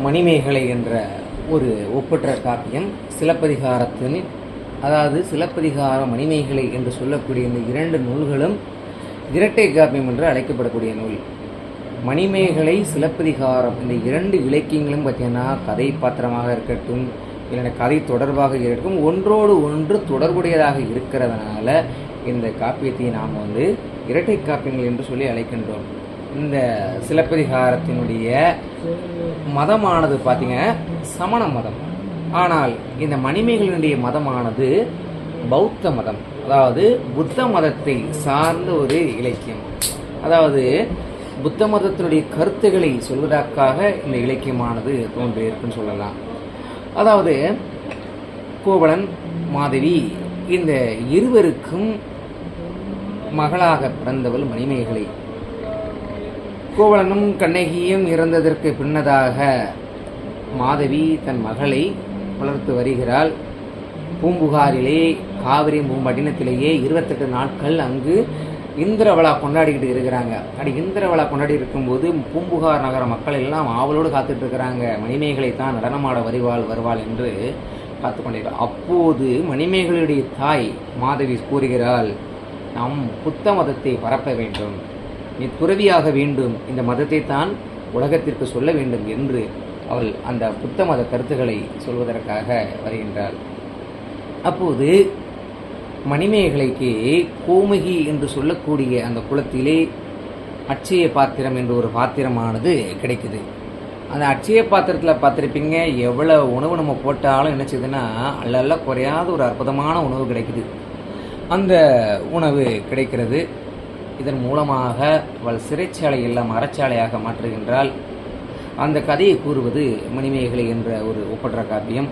மணிமேகலை என்ற ஒரு ஒப்பற்ற காப்பியம் சிலப்பதிகாரத்தின், அதாவது சிலப்பதிகார மணிமேகலை என்று சொல்லக்கூடிய இந்த இரண்டு நூல்களும் இரட்டை காப்பியம் என்று அழைக்கப்படக்கூடிய நூல். மணிமேகலை, சிலப்பதிகாரம் இந்த இரண்டு இலக்கியங்களும் பார்த்தீங்கன்னா கதை பாத்திரமாக இருக்கட்டும், இல்லைன்னா கதை தொடர்பாக இருக்கட்டும், ஒன்றோடு ஒன்று தொடர்புடையதாக இருக்கிறதுனால இந்த காப்பியத்தை நாம் இரட்டை காப்பியங்கள் என்று சொல்லி அழைக்கின்றோம். இந்த சிலப்பதிகாரத்தினுடைய மதமானது பார்த்தீங்க சமண மதம். ஆனால் இந்த மணிமேகலையினுடைய மதமானது பௌத்த மதம், அதாவது புத்த மதத்தை சார்ந்த ஒரு இலக்கியம். அதாவது புத்த மதத்தினுடைய கருத்துக்களை சொல்வதற்காக இந்த இலக்கியமானது தோன்றியிருக்குன்னு சொல்லலாம். அதாவது கோவலன், மாதவி இந்த இருவருக்கும் மகளாக பிறந்தவள் மணிமேகலை. கோவலனும் கண்ணகியும் இறந்ததற்கு பின்னதாக மாதவி தன் மகளை வளர்த்து வருகிறாள். பூம்புகாரிலே, காவிரி பூம்பட்டினத்திலேயே 28 நாட்கள் அங்கு இந்திர விழா கொண்டாடிக்கிட்டு இருக்கிறாங்க. அப்படி இந்திர விழா கொண்டாடி இருக்கும்போது பூம்புகார் நகர மக்கள் எல்லாம் ஆவலோடு காத்துட்டு இருக்கிறாங்க. மணிமேகலை தான் நடனமாட வருவாள் என்று காத்து கொண்டிருக்கிறார். அப்போது மணிமேகலையுடைய தாய் மாதவி கூறுகிறாள், நாம் புத்த மதத்தை பரப்ப வேண்டும், நீ துறவியாக வேண்டும், இந்த மதத்தை தான் உலகத்திற்கு சொல்ல வேண்டும் என்று அவள் அந்த புத்த மத கருத்துக்களை சொல்வதற்காக வருகின்றாள். அப்போது மணிமேகலைக்கு கோமுகி என்று சொல்லக்கூடிய அந்த குலத்திலே அட்சய பாத்திரம் என்ற ஒரு பாத்திரமானது கிடைக்குது. அந்த அட்சய பாத்திரத்தில் பார்த்துருப்பீங்க, எவ்வளோ உணவு நம்ம போட்டாலும் என்ன செய்யுதுன்னா அல்ல குறையாத ஒரு அற்புதமான உணவு கிடைக்குது. அந்த உணவு கிடைக்கிறது. இதன் மூலமாக அவள் சிறைச்சாலை எல்லாம் அறச்சாலையாக மாற்றுகின்றாள். அந்த கதையை கூறுவது மணிமேகலை என்ற ஒரு ஒப்பற்ற காப்பியம்.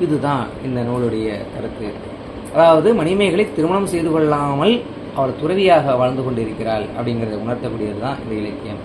இதுதான் இந்த நூலுடைய கருத்து. அதாவது மணிமேகலை திருமணம் செய்து கொள்ளாமல் அவள் துறவியாக வாழ்ந்து கொண்டிருக்கிறாள் அப்படிங்கிறத உணர்த்தக்கூடியது தான் இந்த இலக்கியம்.